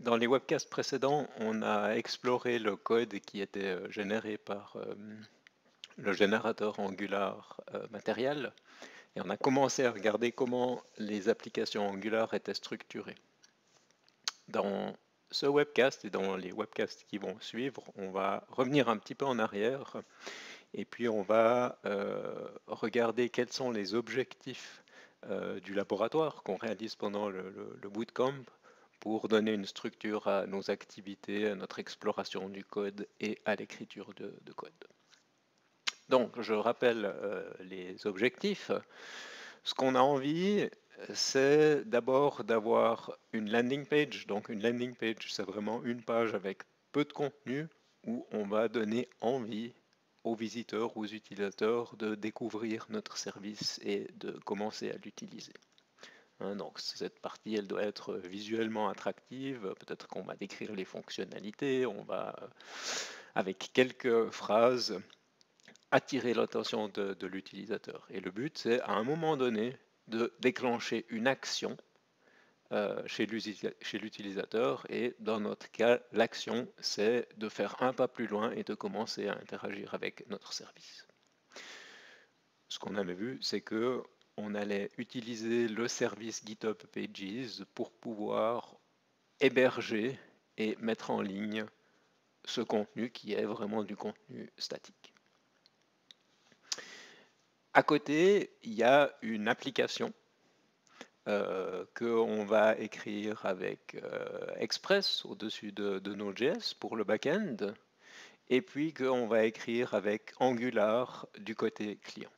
Dans les webcasts précédents, on a exploré le code qui était généré par le générateur Angular matériel et on a commencé à regarder comment les applications Angular étaient structurées. Dans ce webcast et dans les webcasts qui vont suivre, on va revenir un petit peu en arrière et puis on va regarder quels sont les objectifs du laboratoire qu'on réalise pendant le bootcamp pour donner une structure à nos activités, à notre exploration du code et à l'écriture de code. Donc, je rappelle les objectifs. Ce qu'on a envie, c'est d'abord d'avoir une landing page. Donc, une landing page, c'est vraiment une page avec peu de contenu où on va donner envie aux visiteurs, aux utilisateurs de découvrir notre service et de commencer à l'utiliser. Donc cette partie, elle doit être visuellement attractive. Peut-être qu'on va décrire les fonctionnalités, on va, avec quelques phrases, attirer l'attention de l'utilisateur. Et le but, c'est à un moment donné de déclencher une action chez l'utilisateur. Et dans notre cas, l'action, c'est de faire un pas plus loin et de commencer à interagir avec notre service. Ce qu'on avait vu, c'est que on allait utiliser le service GitHub Pages pour pouvoir héberger et mettre en ligne ce contenu qui est vraiment du contenu statique. À côté, il y a une application qu'on va écrire avec Express au-dessus de Node.js pour le back-end, et puis qu'on va écrire avec Angular du côté client.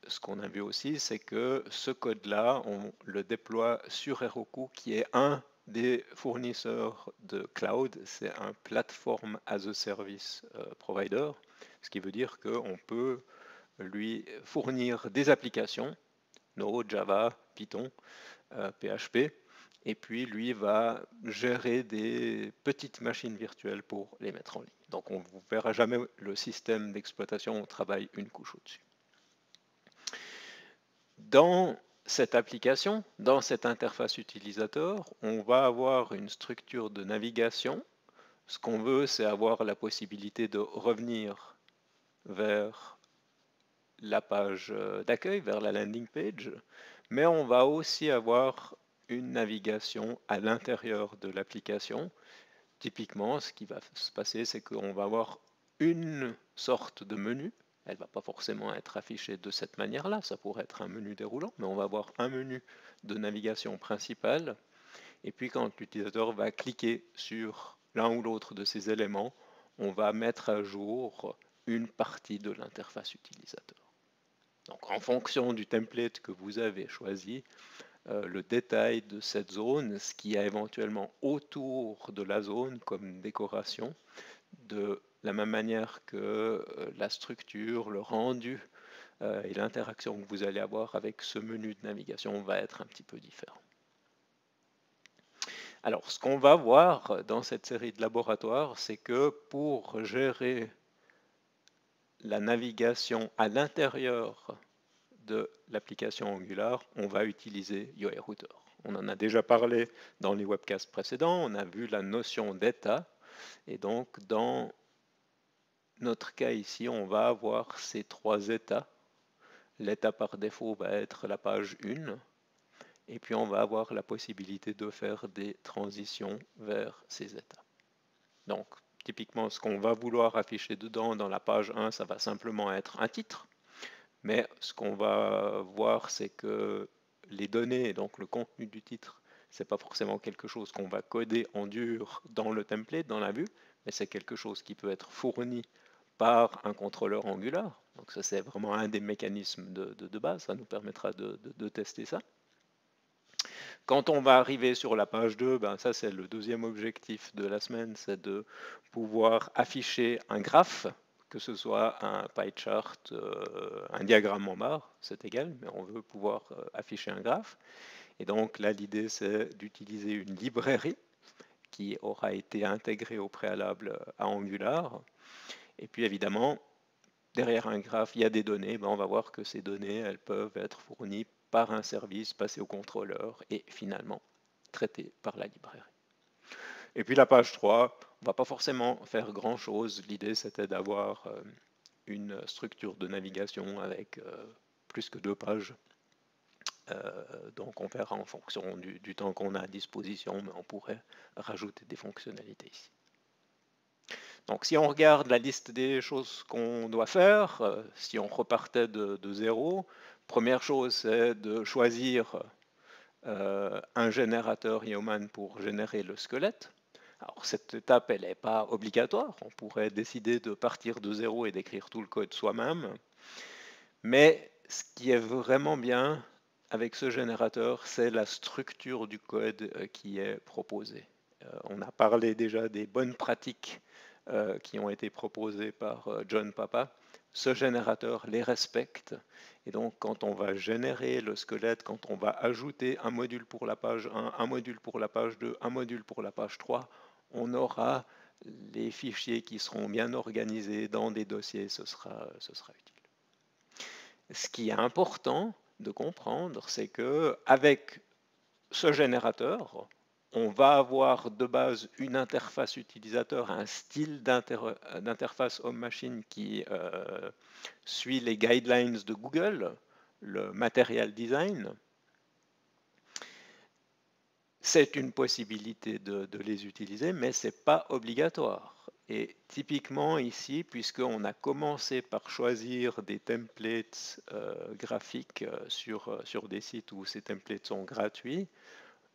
Ce qu'on a vu aussi, c'est que ce code-là, on le déploie sur Heroku, qui est un des fournisseurs de cloud. C'est un platform as a service provider, ce qui veut dire qu'on peut lui fournir des applications, Node, Java, Python, PHP, et puis lui va gérer des petites machines virtuelles pour les mettre en ligne. Donc on ne verra jamais le système d'exploitation, on travaille une couche au-dessus. Dans cette application, dans cette interface utilisateur, on va avoir une structure de navigation. Ce qu'on veut, c'est avoir la possibilité de revenir vers la page d'accueil, vers la landing page, mais on va aussi avoir une navigation à l'intérieur de l'application. Typiquement, ce qui va se passer, c'est qu'on va avoir une sorte de menu. Elle ne va pas forcément être affichée de cette manière-là, ça pourrait être un menu déroulant, mais on va avoir un menu de navigation principal. Et puis quand l'utilisateur va cliquer sur l'un ou l'autre de ces éléments, on va mettre à jour une partie de l'interface utilisateur. Donc en fonction du template que vous avez choisi, le détail de cette zone, ce qu'il y a éventuellement autour de la zone comme décoration, de la même manière que la structure, le rendu et l'interaction que vous allez avoir avec ce menu de navigation va être un petit peu différent. Alors, ce qu'on va voir dans cette série de laboratoires, c'est que pour gérer la navigation à l'intérieur de l'application Angular, on va utiliser UIRouter. On en a déjà parlé dans les webcasts précédents, on a vu la notion d'état, et donc dans notre cas ici, on va avoir ces trois états. L'état par défaut va être la page 1, et puis on va avoir la possibilité de faire des transitions vers ces états. Donc, typiquement, ce qu'on va vouloir afficher dedans dans la page 1, ça va simplement être un titre. Mais ce qu'on va voir, c'est que les données, donc le contenu du titre, ce n'est pas forcément quelque chose qu'on va coder en dur dans le template, dans la vue, mais c'est quelque chose qui peut être fourni par un contrôleur Angular. Donc ça, c'est vraiment un des mécanismes de base. Ça nous permettra de tester ça. Quand on va arriver sur la page 2, ben ça c'est le deuxième objectif de la semaine, c'est de pouvoir afficher un graphe, que ce soit un pie chart, un diagramme en barre, c'est égal, mais on veut pouvoir afficher un graphe. Et donc là l'idée c'est d'utiliser une librairie qui aura été intégrée au préalable à Angular. Et puis évidemment, derrière un graphe, il y a des données. Ben, on va voir que ces données, elles peuvent être fournies par un service, passées au contrôleur et finalement traitées par la librairie. Et puis la page 3, on ne va pas forcément faire grand-chose. L'idée, c'était d'avoir une structure de navigation avec plus que 2 pages. Donc on verra en fonction du temps qu'on a à disposition, mais on pourrait rajouter des fonctionnalités ici. Donc si on regarde la liste des choses qu'on doit faire, si on repartait de zéro, première chose c'est de choisir un générateur Yeoman pour générer le squelette. Alors cette étape elle n'est pas obligatoire, on pourrait décider de partir de zéro et d'écrire tout le code soi-même, mais ce qui est vraiment bien avec ce générateur, c'est la structure du code qui est proposée. On a parlé déjà des bonnes pratiques qui ont été proposées par John Papa. Ce générateur les respecte. Et donc, quand on va générer le squelette, quand on va ajouter un module pour la page 1, un module pour la page 2, un module pour la page 3, on aura les fichiers qui seront bien organisés dans des dossiers, ce sera utile. Ce qui est important de comprendre, c'est que avec ce générateur, on va avoir de base une interface utilisateur, un style d'interface homme-machine qui suit les guidelines de Google, le material design. C'est une possibilité de les utiliser, mais ce n'est pas obligatoire. Et typiquement ici, puisqu'on a commencé par choisir des templates graphiques sur des sites où ces templates sont gratuits,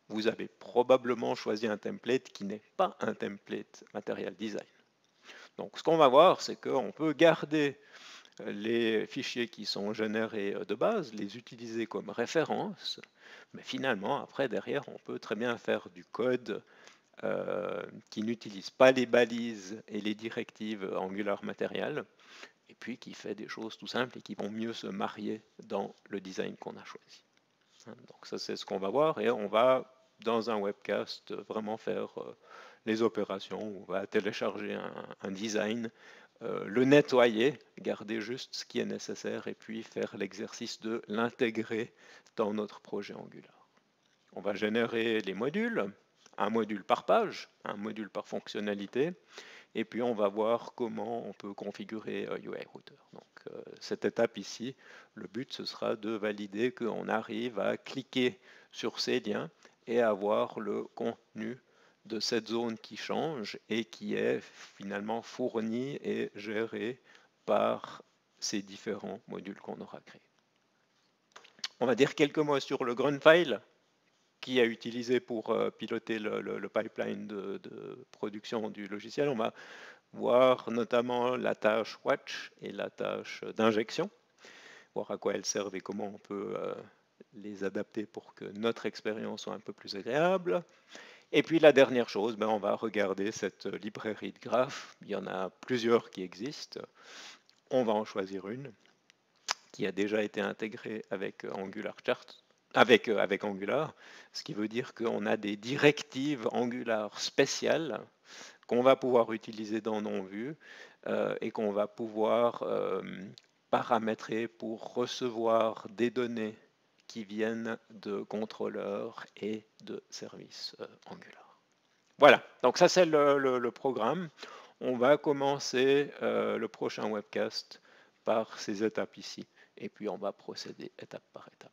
vous avez probablement choisi un template qui n'est pas un template Material Design. Donc ce qu'on va voir, c'est qu'on peut garder les fichiers qui sont générés de base, les utiliser comme référence, mais finalement, après, derrière, on peut très bien faire du code qui n'utilise pas les balises et les directives Angular Material, et puis qui fait des choses tout simples et qui vont mieux se marier dans le design qu'on a choisi. Donc ça, c'est ce qu'on va voir, et on va, dans un webcast, vraiment faire les opérations. On va télécharger un design, le nettoyer, garder juste ce qui est nécessaire, et puis faire l'exercice de l'intégrer dans notre projet Angular. On va générer les modules, un module par page, un module par fonctionnalité, et puis on va voir comment on peut configurer UI Router. Donc cette étape ici, le but ce sera de valider qu'on arrive à cliquer sur ces liens et avoir le contenu de cette zone qui change et qui est finalement fourni et géré par ces différents modules qu'on aura créés. On va dire quelques mots sur le grunt file qui est utilisé pour piloter le pipeline de production du logiciel. On va voir notamment la tâche watch et la tâche d'injection, voir à quoi elles servent et comment on peut les adapter pour que notre expérience soit un peu plus agréable. Et puis la dernière chose, on va regarder cette librairie de graphes. Il y en a plusieurs qui existent. On va en choisir une qui a déjà été intégrée avec Angular Chart, avec Angular, ce qui veut dire qu'on a des directives Angular spéciales qu'on va pouvoir utiliser dans non-vue et qu'on va pouvoir paramétrer pour recevoir des données qui viennent de contrôleurs et de services Angular. Voilà, donc ça c'est le programme. On va commencer le prochain webcast par ces étapes ici, et puis on va procéder étape par étape.